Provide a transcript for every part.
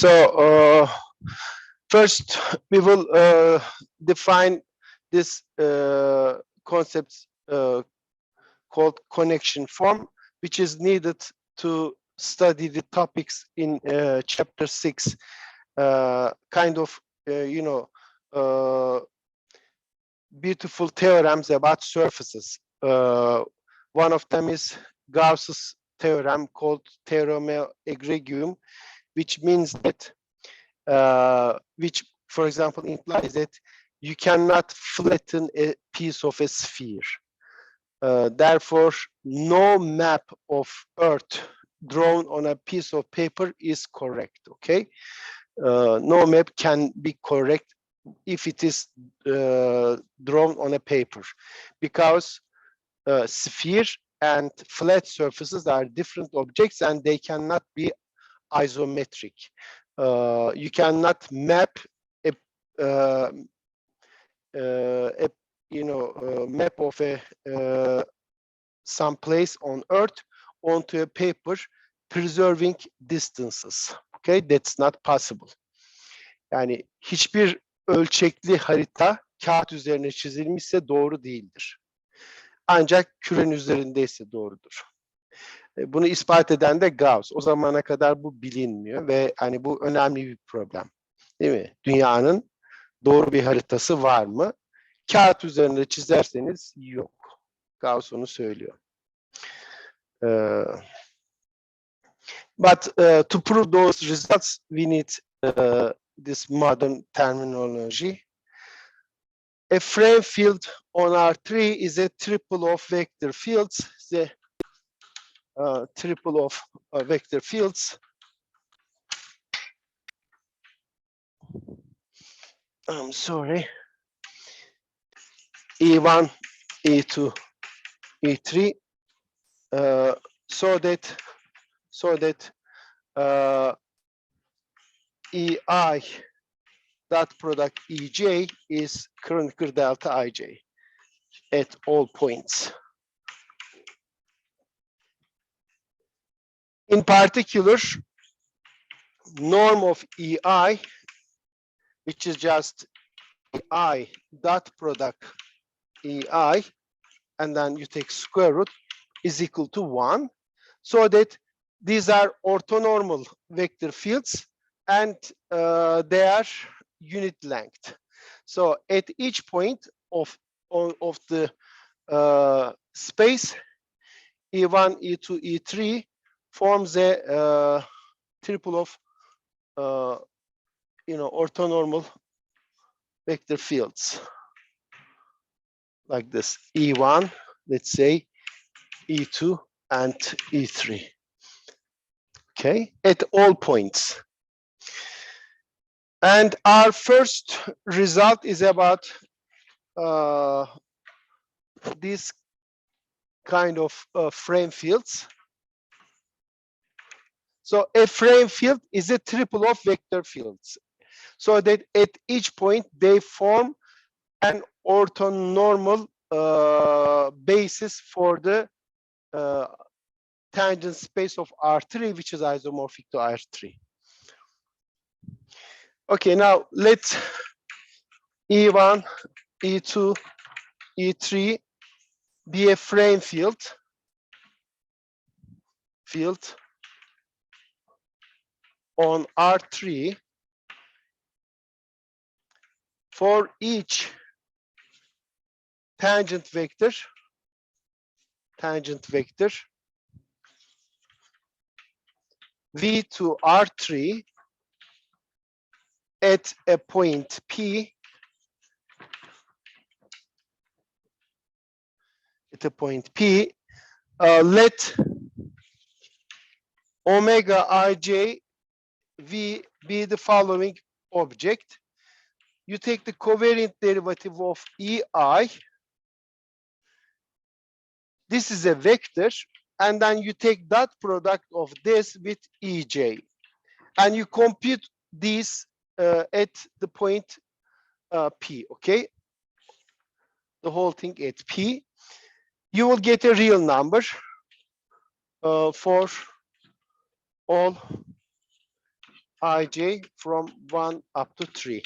So first, we will define this concept called connection form, which is needed to study the topics in chapter 6, kind of, beautiful theorems about surfaces. One of them is Gauss's theorem called theorem egregium, which means that, which, for example, implies that you cannot flatten a piece of a sphere. Therefore, no map of Earth drawn on a piece of paper is correct, okay? No map can be correct if it is drawn on a paper, because sphere and flat surfaces are different objects and they cannot be isometric. You cannot map a map of a some place on Earth onto a paper, preserving distances. Okay, that's not possible. Yani hiçbir ölçekli harita kağıt üzerine çizilmişse doğru değildir. Ancak küren üzerindeyse doğrudur. Bunu ispat eden de Gauss. O zamana kadar bu bilinmiyor ve hani bu önemli bir problem. Değil mi? Dünyanın doğru bir haritası var mı? Kağıt üzerinde çizerseniz yok. Gauss onu söylüyor. But to prove those results, we need this modern terminology. A frame field on R3 is a triple of vector fields. The triple of vector fields. I'm sorry. E1, E2, E3. So that EI dot product EJ is Kronecker delta IJ at all points. In particular, norm of EI, which is just EI dot product EI, and then you take square root, is equal to 1, so that these are orthonormal vector fields and they are unit length. So at each point of the space, E1, E2, E3 forms a triple of orthonormal vector fields like this: E1, let's say, E2, and E3. Okay, at all points. And our first result is about these kind of frame fields. So a frame field is a triple of vector fields, so that at each point they form an orthonormal basis for the tangent space of R3, which is isomorphic to R3. Okay, now let's E1, E2, E3 be a frame field on R3 for each tangent vector V to R3 at a point P, let omega ij V be the following object. You take the covariant derivative of EI. This is a vector, and then you take dot product of this with EJ, and you compute these at the point P, okay? The whole thing at P. You will get a real number for all ij from 1 up to 3.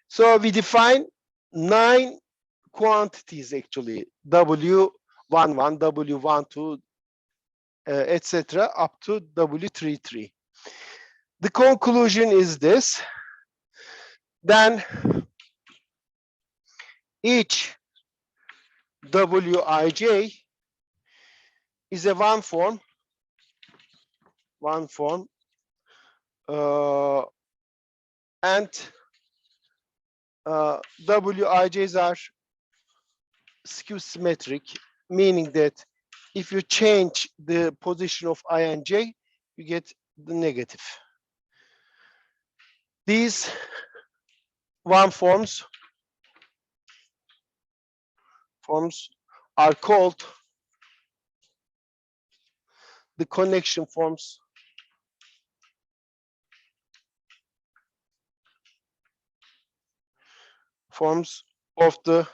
So we define 9 quantities actually, W11, W12, etc. up to W33. The conclusion is this. Then each Wij is a one form, andWij's are skew symmetric, meaning that if you change the position of I and j, you get the negative. These one forms are called the connection forms of the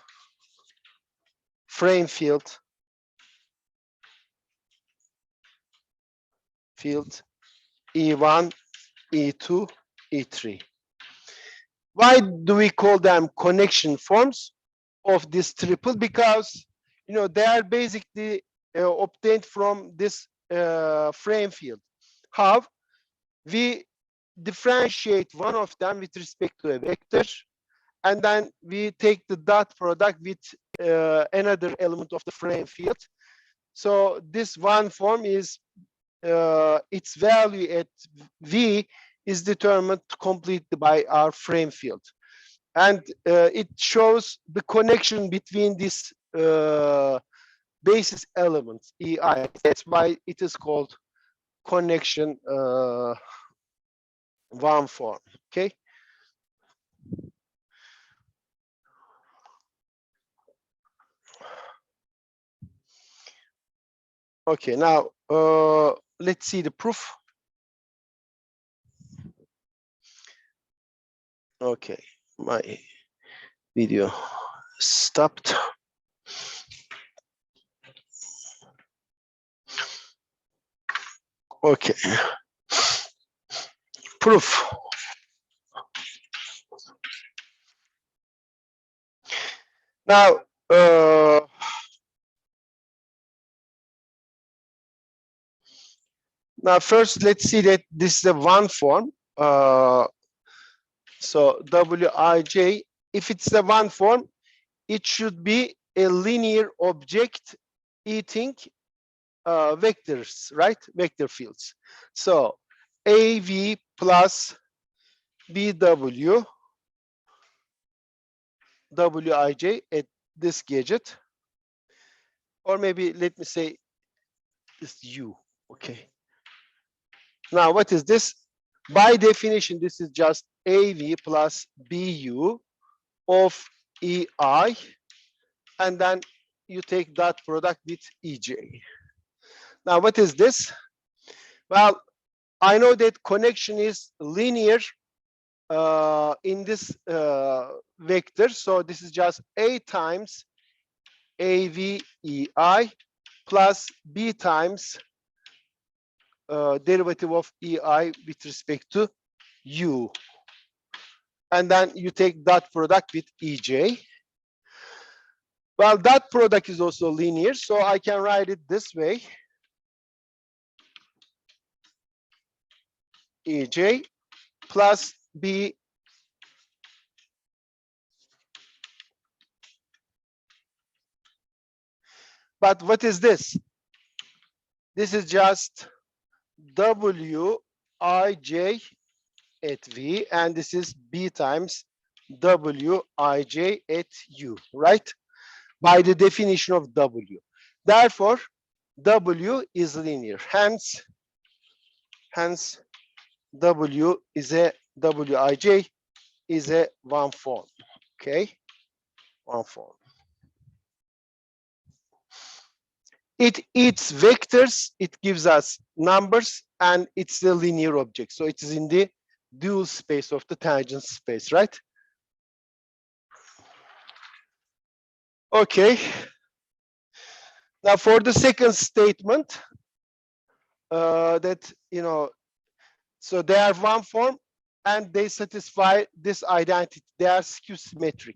frame field E1, E2, E3. Why do we call them connection forms of this triple? Because they are basically obtained from this frame field. How? We differentiate one of them with respect to a vector, and then we take the dot product with another element of the frame field. So this one form is its value at V is determined completely by our frame field. And it shows the connection between these basis elements, EI. That's why it is called connection one form, okay? Okay, now let's see the proof. Okay, my video stopped. Okay, proof. Now, first, let's see that this is a one form. So Wij, if it's a one form, it should be a linear object eating vectors, right? Vector fields. So AV plus BW Wij at this gadget, or maybe let me say this U, okay? Now, what is this? By definition, this is just AV plus BU of EI, and then you take that product with EJ. Now, what is this? Well, I know that connection is linear in this vector, so this is just A times AVEI plus B times derivative of EI with respect to U. And then you take dot product with EJ. Well, that product is also linear, so I can write it this way. EJ plus B but what is this? This is just Wij at V, and this is B times Wij at U, right? By the definition of W. Therefore, W is linear. Hence, W is a Wij is a one form. Okay, one form. It eats vectors, it gives us numbers, and it's a linear object. So it is in the dual space of the tangent space, right? Okay. Now for the second statement, that So they are one form and they satisfy this identity. They are skew symmetric.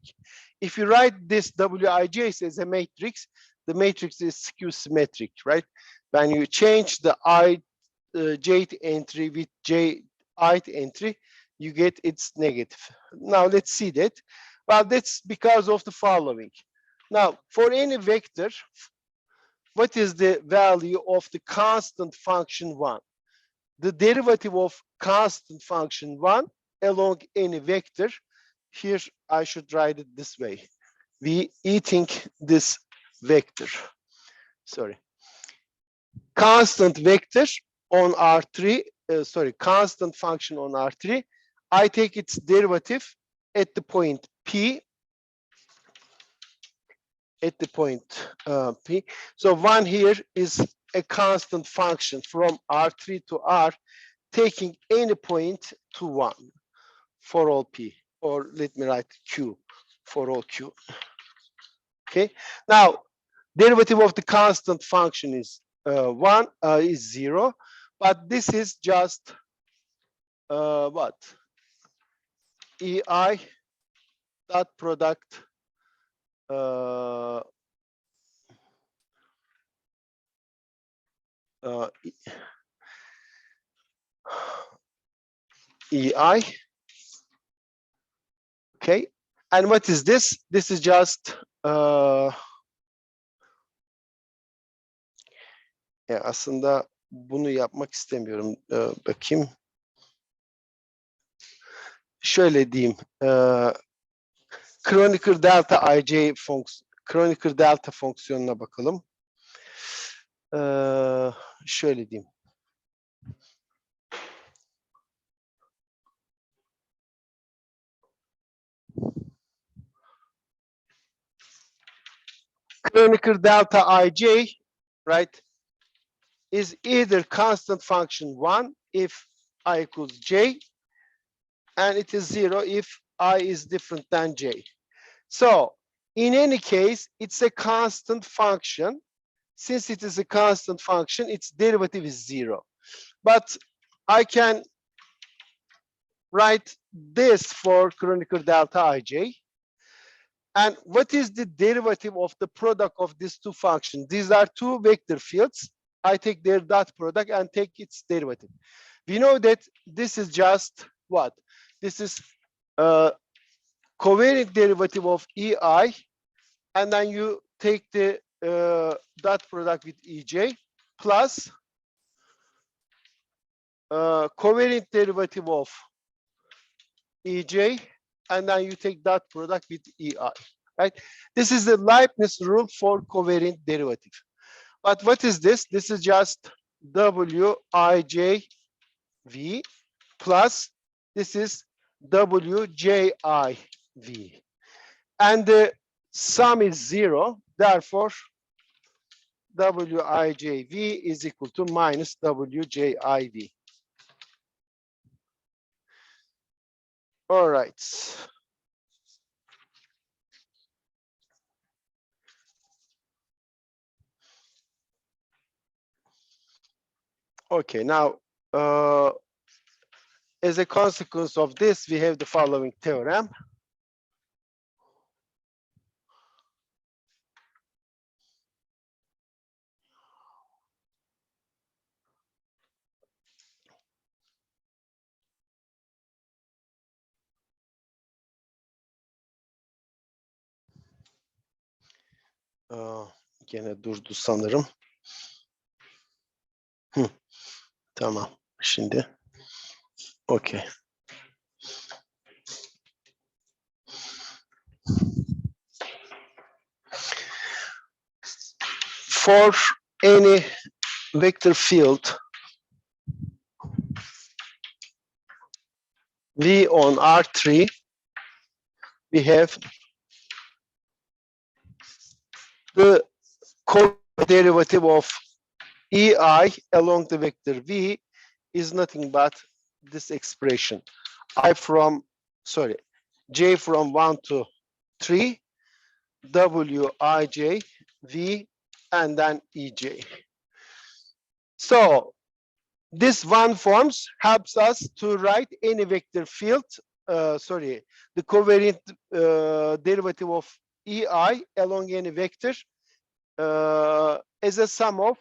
If you write this Wij as a matrix, the matrix is skew symmetric, right? When you change the jth entry with j'th entry, you get its negative. Now let's see that. Well, that's because of the following. Now, for any vector, what is the value of the constant function 1? The derivative of constant function 1 along any vector, here I should write it this way. We eating this vector. Sorry. Constant vector on R3, constant function on R3. I take its derivative at the point P. At the point P. So 1 here is a constant function from R3 to R, taking any point to 1 for all P, or let me write Q for all Q. Okay. Now, derivative of the constant function is 1 is 0, but this is just what? EI dot product EI. Okay. And what is this? This is just ya aslında bunu yapmak istemiyorum. Bakayım. Şöyle diyeyim. Kronecker delta IJ Kronecker delta fonksiyonuna bakalım. Şöyle diyeyim. Kronecker delta IJ, right, is either constant function 1 if I equals j, and it is 0 if I is different than j. So in any case, it's a constant function. Since it is a constant function, its derivative is 0. But I can write this for Kronecker delta IJ. And what is the derivative of the product of these two functions? These are two vector fields. I take their dot product and take its derivative. We know that this is just what? This is covariant derivative of EI, and then you take the dot product with EJ plus covariant derivative of EJ, and then you take dot product with EI, right? This is the Leibniz rule for covariant derivative. But what is this? This is just Wij V plus this is Wji V. And the sum is 0. Therefore, Wij V is equal to minus Wji V. All right. Okay, now, as a consequence of this, we have the following theorem. Gene durdu sanırım. Tamam. Şimdi. Okay. For any vector field V on R3, we have the co-derivative of EI along the vector V is nothing but this expression. J from 1 to 3, Wij V, and then EJ. So This one forms helps us to write any vector field, the covariant derivative of EI along any vector as a sum of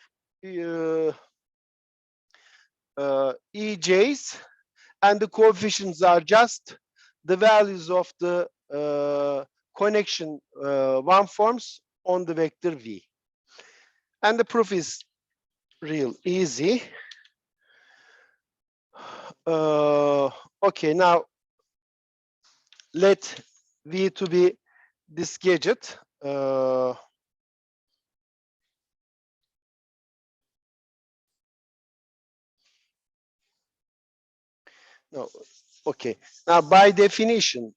EJs, and the coefficients are just the values of the connection one forms on the vector V. And the proof is real easy. Okay, now let V to be this gadget. No, okay. Now by definition,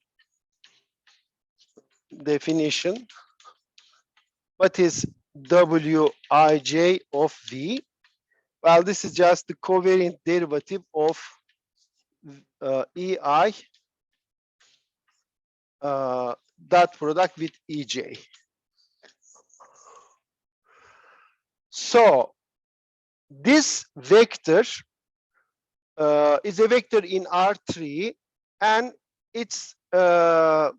what is Wij of V? Well, this is just the covariant derivative of EI dot product with EJ. So this vector is a vector in R3, and its dot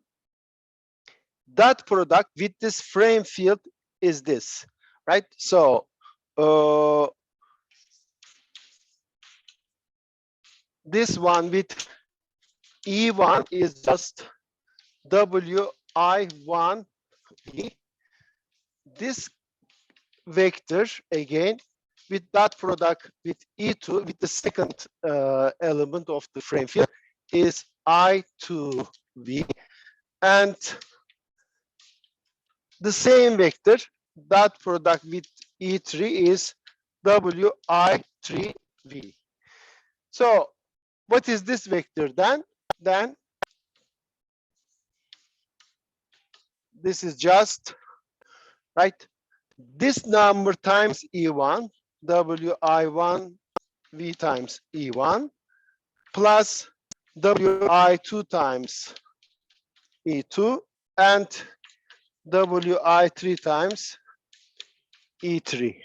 product with this frame field is this, right? So this one with E1 is just Wi1 V. This vector again with dot product with E2 with the second element of the frame field is I2V, and the same vector dot product with E3 is Wi3V. So what is this vector then? Then this is just, right, this number times E1, Wi1 V times E1, plus Wi2 times E2, and Wi3 times E3.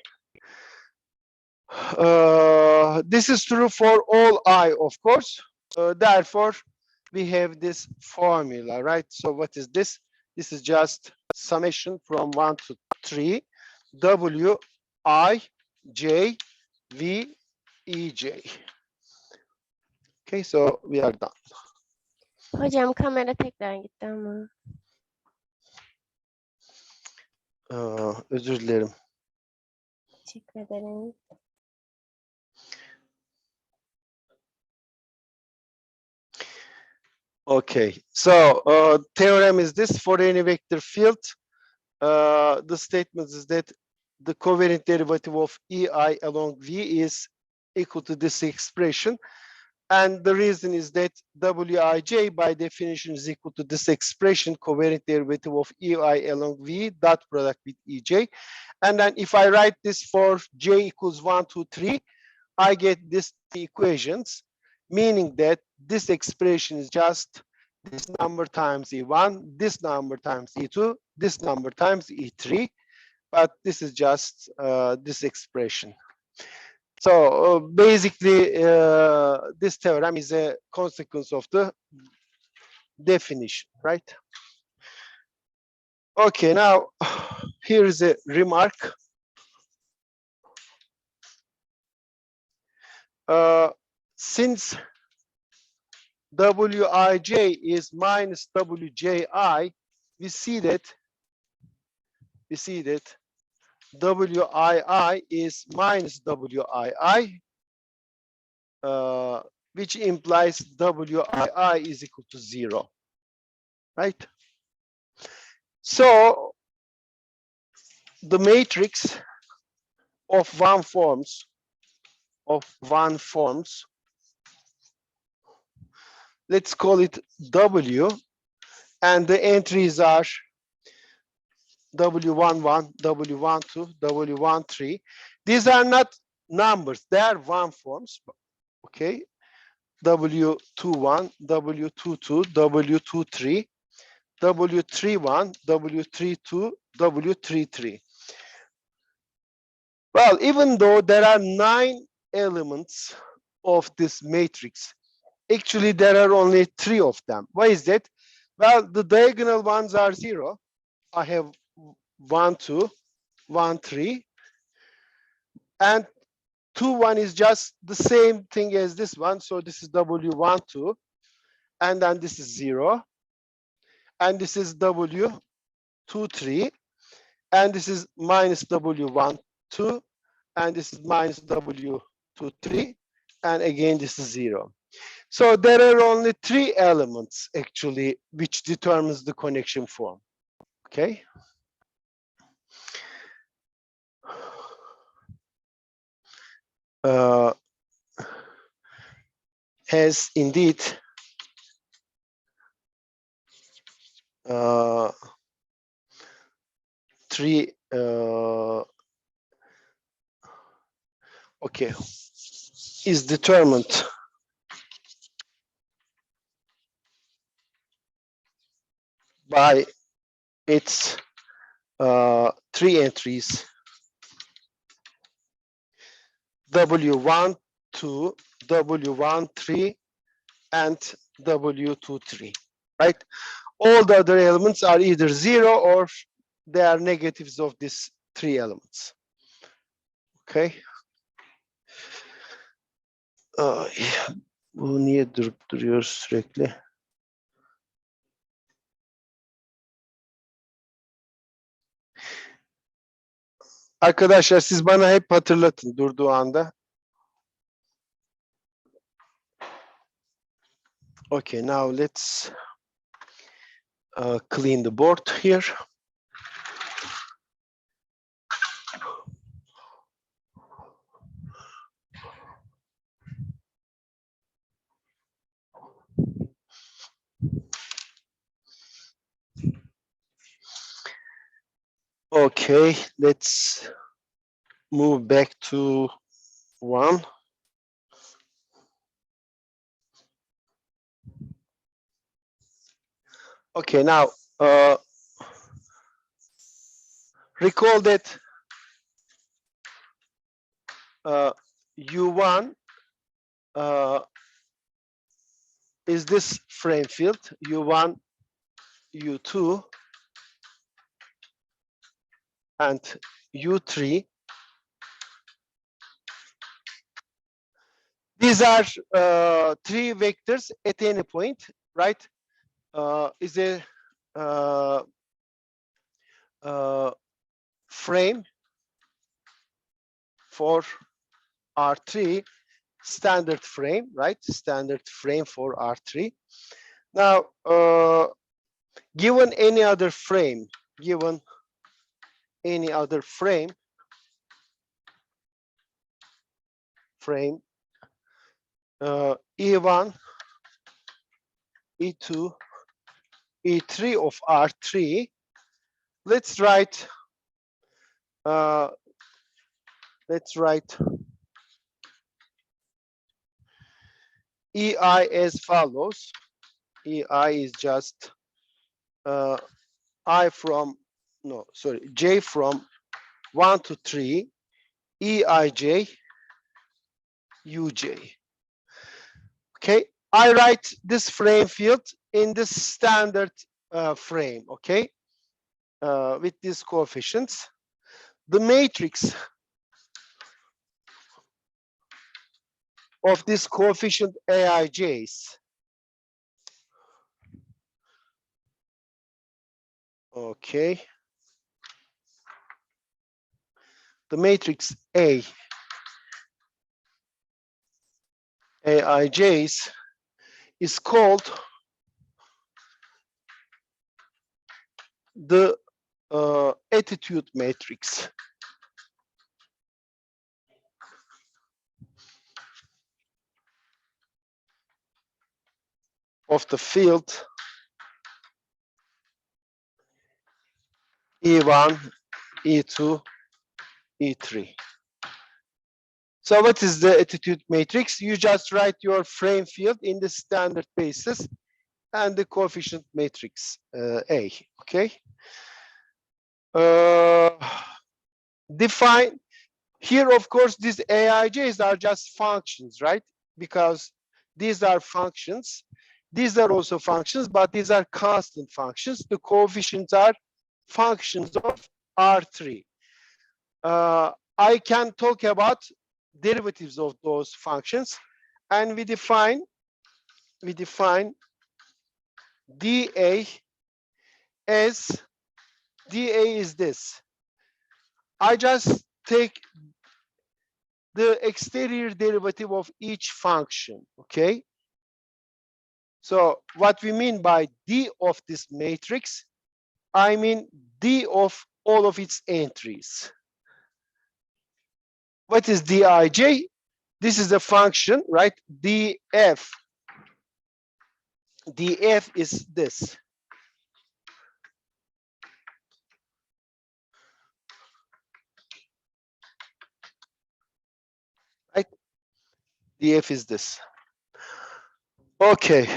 This is true for all I, of course. Therefore, we have this formula, right? So what is this? This is just summation from 1 to 3, Wi, J, V, EJ. Okay, so we are done. Hocam kamera tekrar gitti ama. Özür dilerim. Teşekkür ederim. Okay, so theorem is this: for any vector field, the statement is that the covariant derivative of EI along V is equal to this expression. And the reason is that Wij by definition is equal to this expression, covariant derivative of EI along V dot product with EJ. And then if I write this for J equals 1, 2, 3, I get these equations, meaning that this expression is just this number times E1, this number times E2, this number times E3, but this is just this expression. So basically, this theorem is a consequence of the definition, right? Okay, now here is a remark. Since Wij is minus Wji, we see that Wii is minus Wii, which implies Wii is equal to 0, right? So the matrix of one forms, let's call it W, and the entries are W11, W12, W13. These are not numbers, they are one forms, okay? W21, W22, W23, W31, W32, W33. Well, even though there are 9 elements of this matrix. Actually, there are only 3 of them. Why is that? Well, the diagonal ones are 0. I have 1, 2, 1, 3. And 2, 1 is just the same thing as this one. So this is W1, 2. And then this is 0. And this is W2, 3. And this is minus W1, 2. And this is minus W2, 3. And again, this is 0. So there are only 3 elements actually which determines the connection form. Okay. Has indeed 3 okay, is determined by its 3 entries: W1, 2, W1, 3, and W2, 3, right? All the other elements are either 0 or they are negatives of these 3 elements. Okay. Bu niye durup duruyor sürekli? Arkadaşlar siz bana hep hatırlatın durduğu anda. Okay, now let's clean the board here. Okay, let's move back to 1. Okay, now recall that U1 is this frame field, U1, U2, and U3. These are 3 vectors at any point, right? Is a frame for R3, standard frame, right? Standard frame for R3. Now, given any other frame, E1, E2, E3 of R3, let's write EI as follows. EI is just J from 1 to 3, EIJ, UJ. Okay, I write this frame field in this standard frame, okay, with these coefficients. The matrix of this coefficient AIJs, okay, the matrix AIJs is called the attitude matrix. Of the field E1, E2, E3. So what is the attitude matrix? You just write your frame field in the standard basis and the coefficient matrix A, okay? Define Here, of course, these aij's are just functions, right? Because these are functions. These are also functions, but these are constant functions. The coefficients are functions of R3. I can talk about derivatives of those functions, and we define dA as dA is this. I just take the exterior derivative of each function, okay? So what we mean by D of this matrix, I mean D of all of its entries. What is Dij? This is a function, right? df is this. Right? df is this. Okay.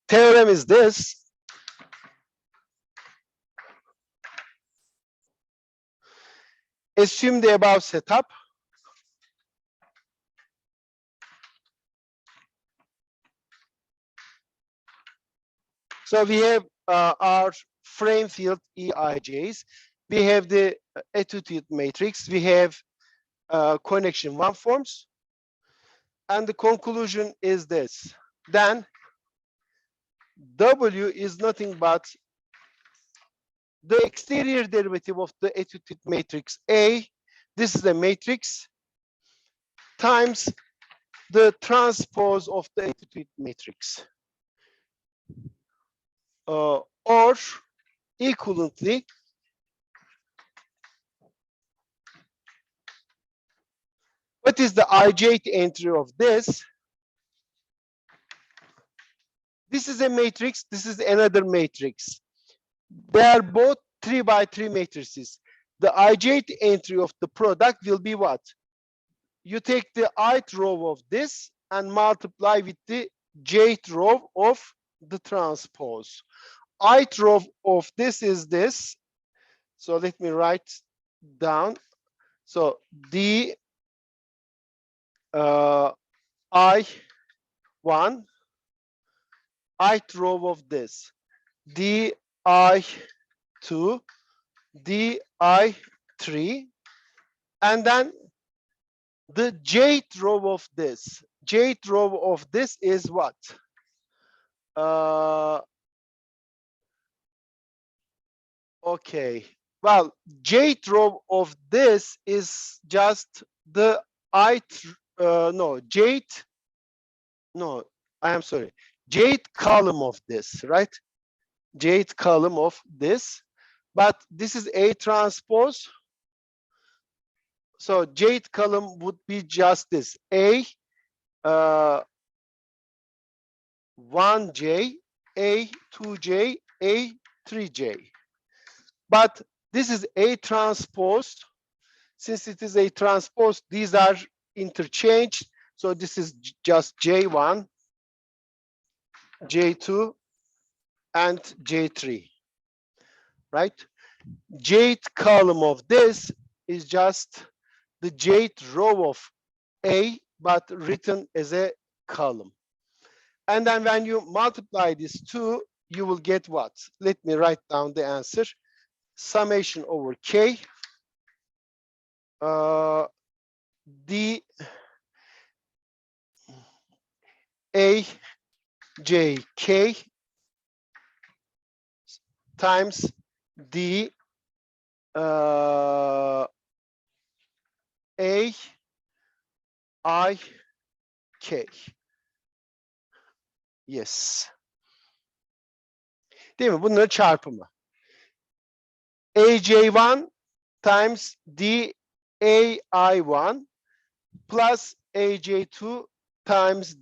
Theorem is this. Assume the above setup. So we have our frame field EIJs. We have the attitude matrix. We have connection one forms. And the conclusion is this. Then W is nothing but the exterior derivative of the attitude matrix A. This is the matrix times the transpose of the attitude matrix. Or equivalently, what is the ijth entry of this? This is a matrix, this is another matrix. They are both 3 by 3 matrices. The ijth entry of the product will be what? You take the ith row of this and multiply with the jth row of the transpose. Ith row of this is this. So let me write down. So d I1, ith row of this, di2, di3, and then the jth row of this. Jth row of this is what? Okay. Well, jth row of this is just the ith. No, jth. No, I am sorry. Jth column of this, right? Jth column of this, but this is A transpose. So jth column would be just this A 1j, A 2j, A 3j. But this is A transpose. Since it is A transpose, these are interchanged. So this is just J1, J2, and J3, right? Jth column of this is just the jth row of A, but written as a column. And then when you multiply these two, you will get what? Let me write down the answer. Summation over K, d A j k times d A I K. Yes. Değil mi? Bunların çarpımı. AJ1 times DAI1 plus AJ2 times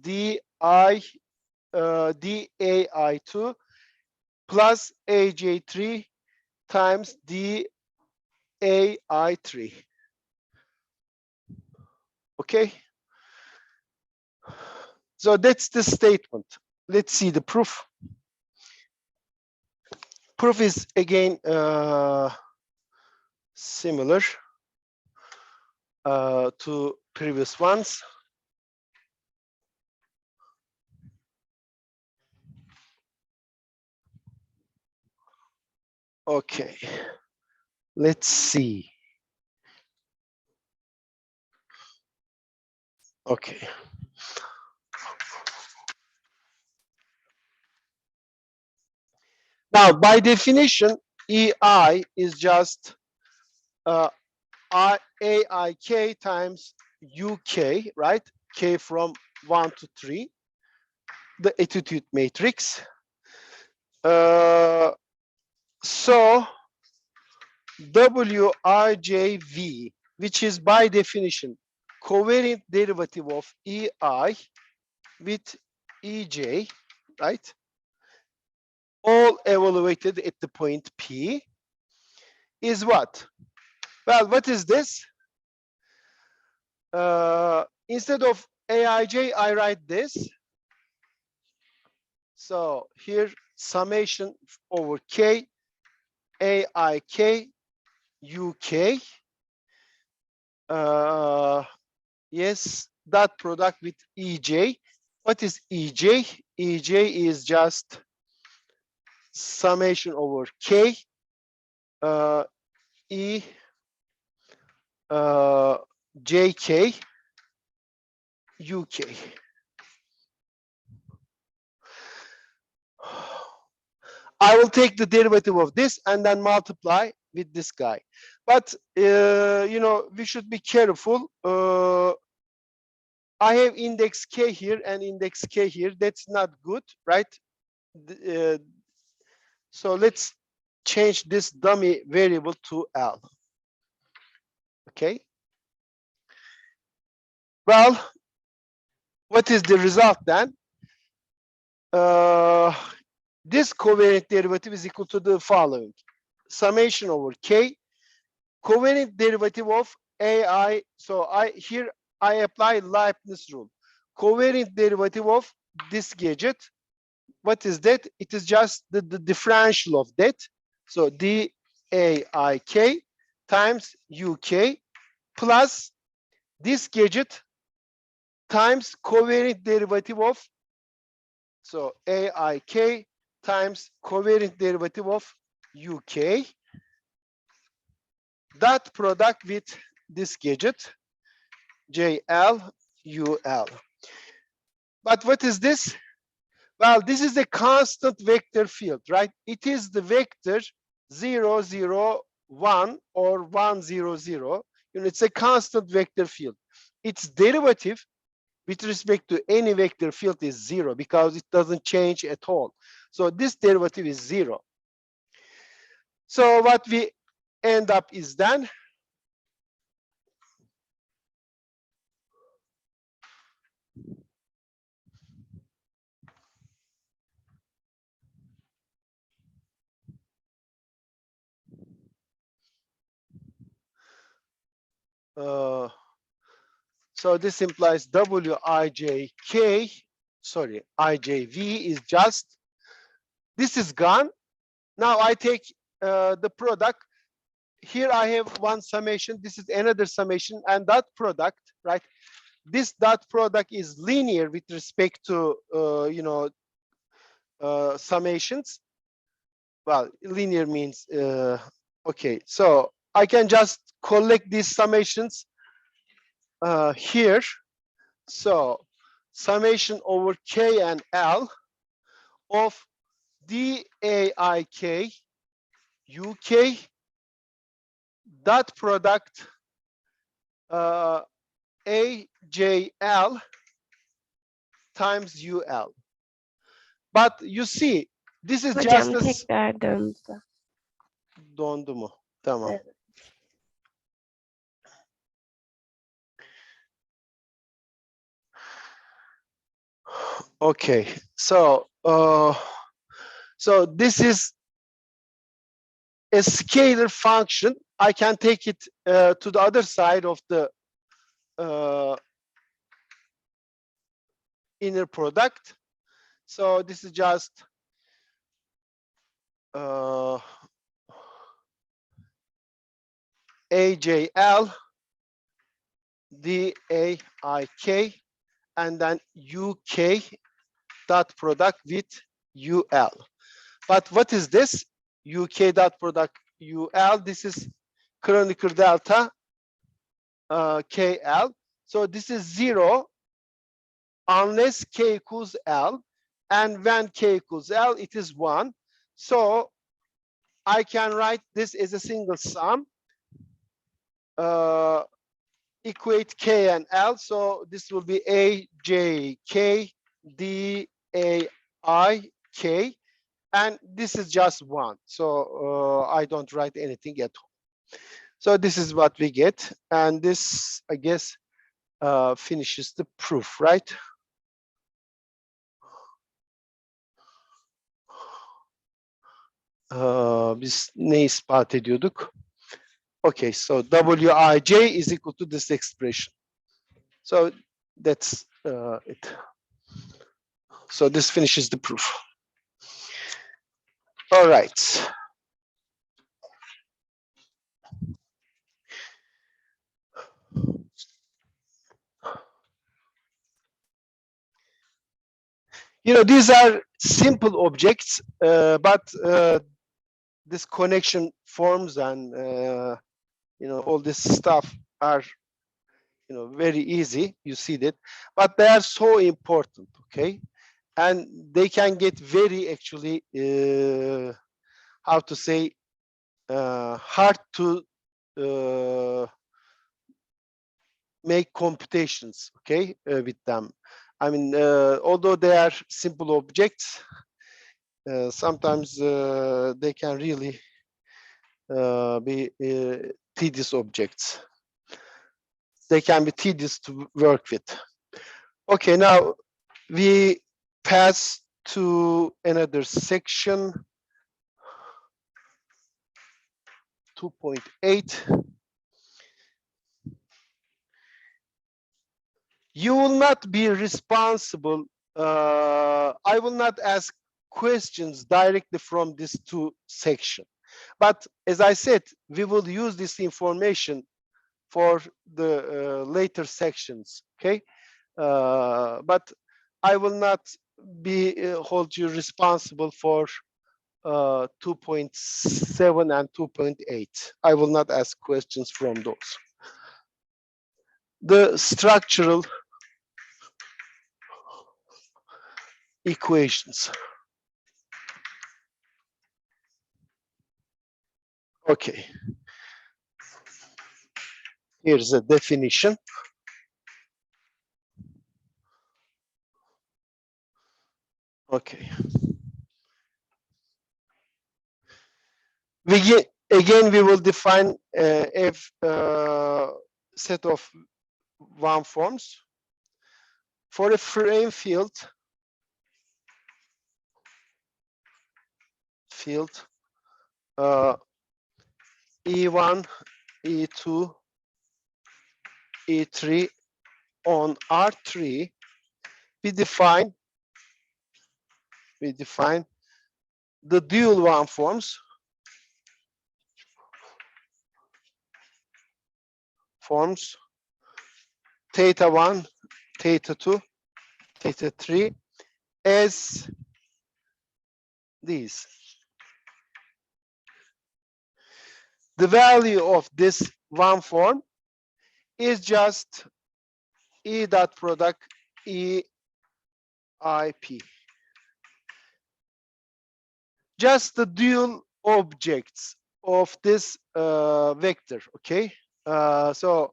DAI2 plus AJ3 times DAI3. Okay. So that's the statement. Let's see the proof. Proof is again similar to previous ones. Okay, let's see. Okay. Now, by definition, EI is just AIK times UK, right? K from 1 to 3, the attitude matrix. So WIJV, which is by definition covariant derivative of EI with EJ, right? All evaluated at the point P, is what? Well, what is this? Instead of AIJ, I write this. So here, summation over K, AIK, UK. Yes, dot product with EJ. What is EJ? EJ is just summation over K, JK, UK. I will take the derivative of this and then multiply with this guy. But, you know, we should be careful. I have index K here and index K here. That's not good, right? So let's change this dummy variable to L. Okay. Well, what is the result then? This covariant derivative is equal to the following. Summation over K, covariant derivative of AI. So here I apply Leibniz rule. Covariant derivative of this gadget. What is that? It is just the differential of that. So DAIK times UK plus this gadget times covariant derivative of, so AIK times covariant derivative of UK, dot product with this gadget, JL, UL. But what is this? Well, this is a constant vector field, right? It is the vector 0, 0, 1 or 1, 0, 0. You know, it's a constant vector field. Its derivative with respect to any vector field is 0 because it doesn't change at all. So this derivative is 0. So what we end up is then so this implies WIJK, sorry, IJV is just, this is gone. Now I take the product. Here I have one summation, this is another summation, and dot product, right? This dot product is linear with respect to, you know, summations. Well, linear means, okay, so I can just collect these summations here. So summation over K and L of DAIK UK dot product AJL times UL. But you see, this is Hocam just a... tekrar döndü. Dondu mu? Tamam. Evet. Okay, so so this is a scalar function, I can take it to the other side of the inner product. So this is just AJL DAIK and then UK dot product with UL. But what is this? UK dot product UL. This is Kronecker delta KL. So this is 0 unless K equals L. And when K equals L, it is 1. So I can write this as a single sum. Equate K and L. So this will be A, J, K, D, A, I, K. And this is just 1. So I don't write anything at all. So this is what we get. And this, I guess, finishes the proof, right? Biz ne ispat ediyorduk? Okay, so Wij is equal to this expression. So that's it. So this finishes the proof. All right. These are simple objects, but this connection forms and all this stuff are very easy. You see that, but they are so important. Okay, and they can get very actually how to say hard to make computations. Okay, with them. I mean, although they are simple objects, sometimes they can really be tedious objects. They can be tedious to work with. Okay, now we pass to another section, 2.8. You will not be responsible. I will not ask questions directly from this 2 section. But as I said, we will use this information for the later sections, okay? But I will not be hold you responsible for 2.7 and 2.8. I will not ask questions from those. The structural equations. Okay. Here's a definition. Okay. Again, we will define a set of one forms for a frame field. E1, E2, E3 on R3, we define the dual one forms theta 1, theta 2, theta 3 as these. The value of this one form is just E dot product EIP. Just the dual objects of this vector, okay? So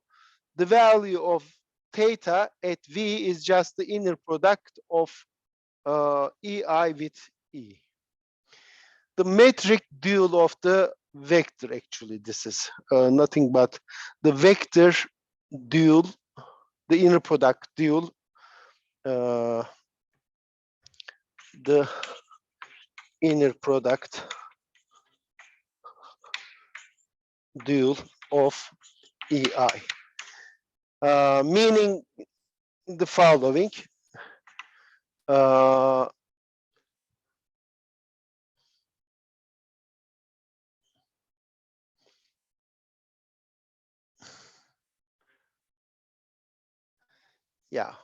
the value of theta at V is just the inner product of EI with E. The metric dual of the vector, actually, this is nothing but the vector dual, the inner product dual, the inner product dual of EI. Meaning the following. Yeah.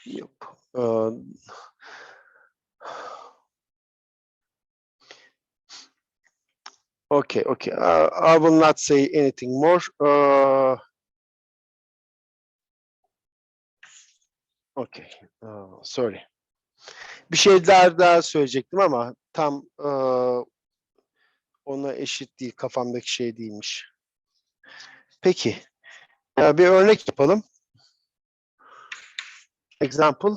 Yep. Okay. I will not say anything more. Okay. Sorry. Bir şeyler daha söyleyecektim ama tam ona eşit değil. Kafamdaki şey değilmiş. Peki. Bir örnek yapalım. Example.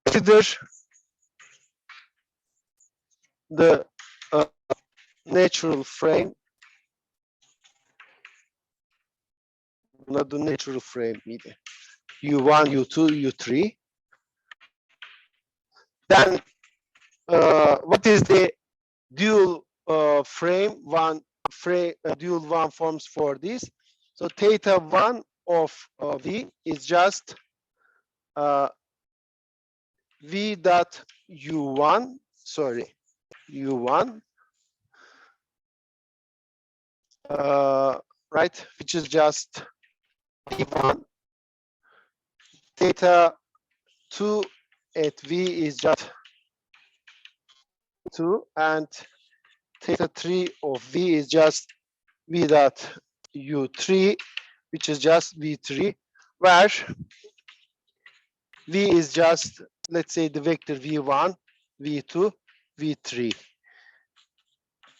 Consider the natural frame. Buna da natural frame miydi? U1, U2, U3. Then what is the dual frame dual one forms for this? So theta 1 of V is just V dot U1, sorry, U1, right, which is just V1. Theta 2 at V is just 2, and theta 3 of V is just V dot U3, which is just V3, where V is just, let's say, the vector V1, V2, V3,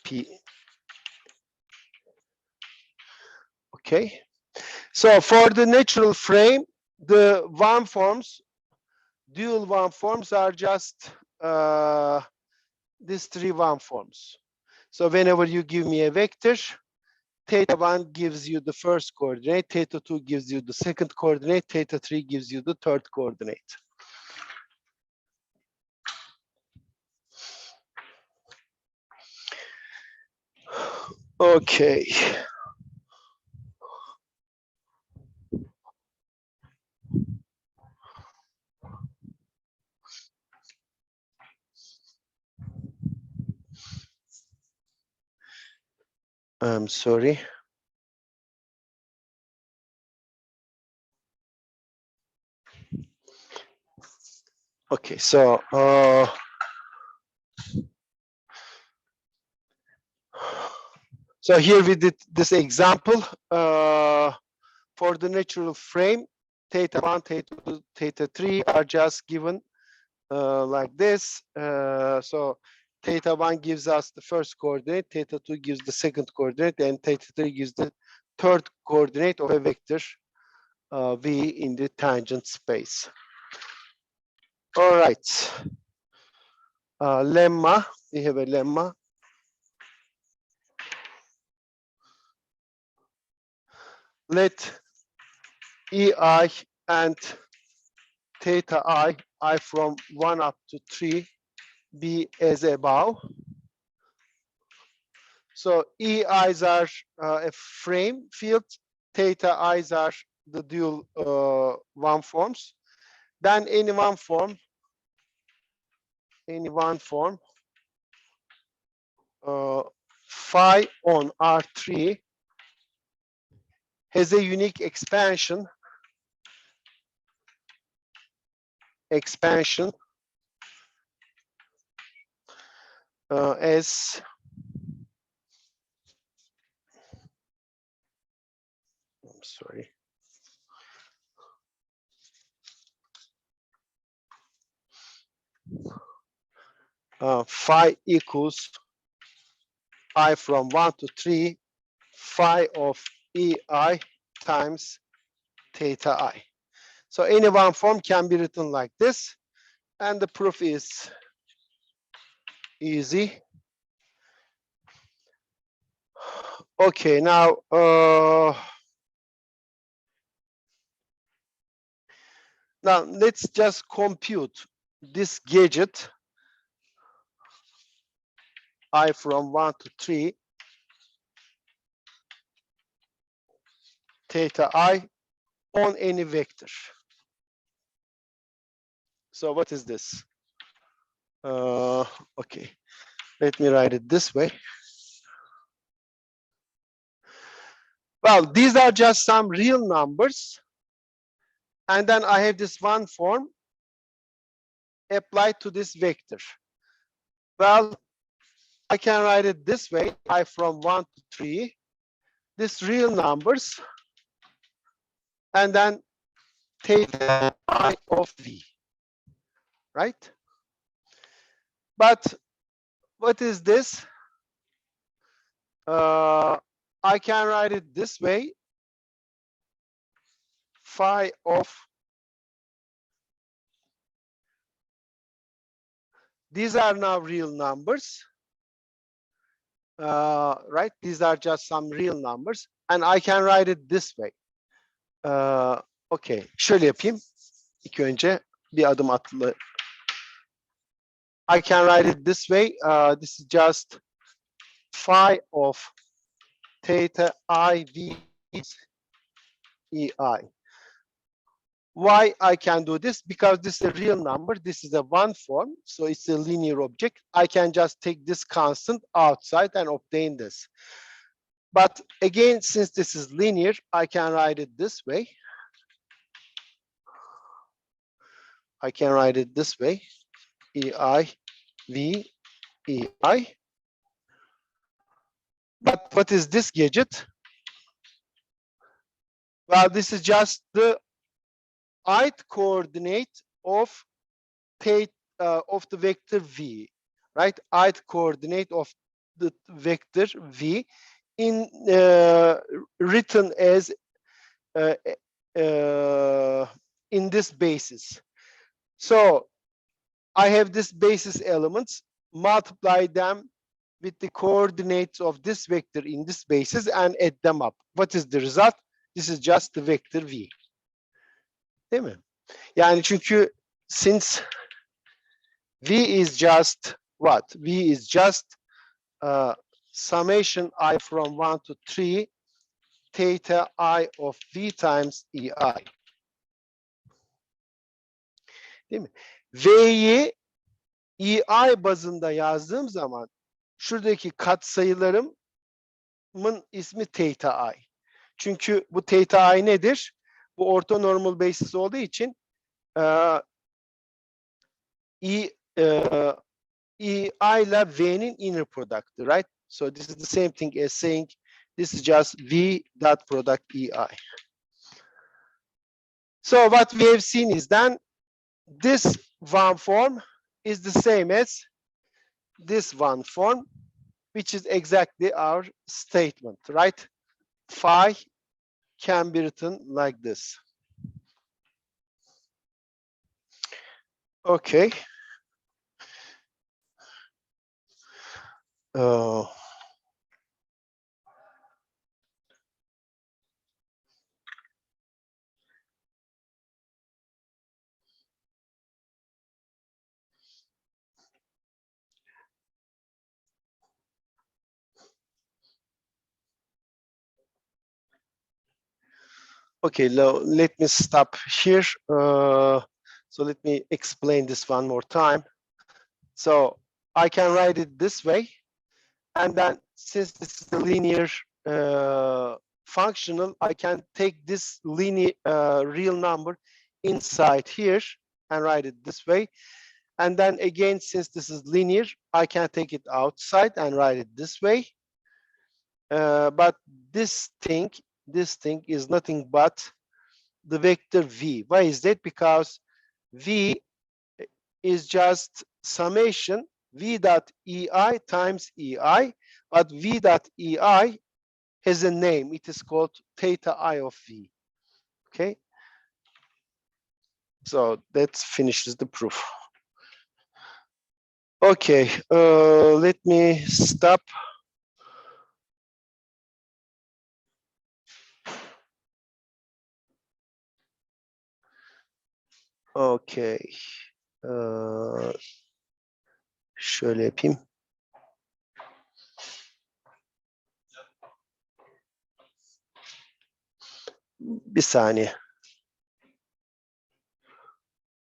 P. Okay. So for the natural frame, the one forms, dual one forms are just these three one forms. So whenever you give me a vector, theta 1 gives you the first coordinate, theta 2 gives you the second coordinate, theta 3 gives you the third coordinate. Okay. I'm sorry. Okay, so here we did this example for the natural frame. Theta 1, theta 2, theta 3 are just given like this. So theta 1 gives us the first coordinate, theta 2 gives the second coordinate, and theta 3 gives the third coordinate of a vector V in the tangent space. All right. Lemma, we have a lemma. Let EI and theta I from 1 up to 3 be as above. So EIs are a frame field, theta I's are the dual one forms. Then any one form, phi on R3 has a unique expansion as I'm sorry. Phi equals I from 1 to 3 phi of EI times theta I. So any one form can be written like this, and the proof is easy. Okay, now Now let's just compute this gadget I from 1 to 3 theta I on any vector. So what is this? Okay, let me write it this way. Well, these are just some real numbers. And then I have this one form applied to this vector. Well, I can write it this way, I from 1 to 3, this real numbers, and then theta I of v, right? But what is this? I can write it this way, phi of, these are now real numbers, right? These are just some real numbers, and I can write it this way. Okay, şöyle yapayım. İlk önce bir adım atlı. I can write it this way. This is just phi of theta I v ei. Why I can do this? Because this is a real number. This is a one form, so it's a linear object. I can just take this constant outside and obtain this. But again, since this is linear, I can write it this way. I can write it this way, ei v ei. But what is this gadget? Well, this is just the ith coordinate of the vector v, right? Ith coordinate of the vector v in written as in this basis. So I have this basis elements, multiply them with the coordinates of this vector in this basis and add them up. What is the result? This is just the vector v. Değil mi? Yani çünkü since v is just what? V is just summation I from 1 to 3 theta I of v times ei. Değil mi? V'yi ei bazında yazdığım zaman şuradaki katsayılarımın ismi theta I. Çünkü bu theta I nedir? Bu orthonormal basis olduğu için ei ile V'nin inner product'ı, right? So this is the same thing as saying this is just V dot product ei. So what we have seen is then this one form is the same as this one form, which is exactly our statement, right? Phi can be written like this. Okay. Okay, let me stop here. So let me explain this one more time. So I can write it this way. And then since this is a linear functional, I can take this linear real number inside here and write it this way. And then again, since this is linear, I can take it outside and write it this way. But this thing is nothing but the vector v. Why is that? Because v is just summation v dot ei times ei, but v dot ei has a name. It is called theta I of v. Okay. So that finishes the proof. Okay, let me stop. Okay. Şöyle yapayım. Bir saniye.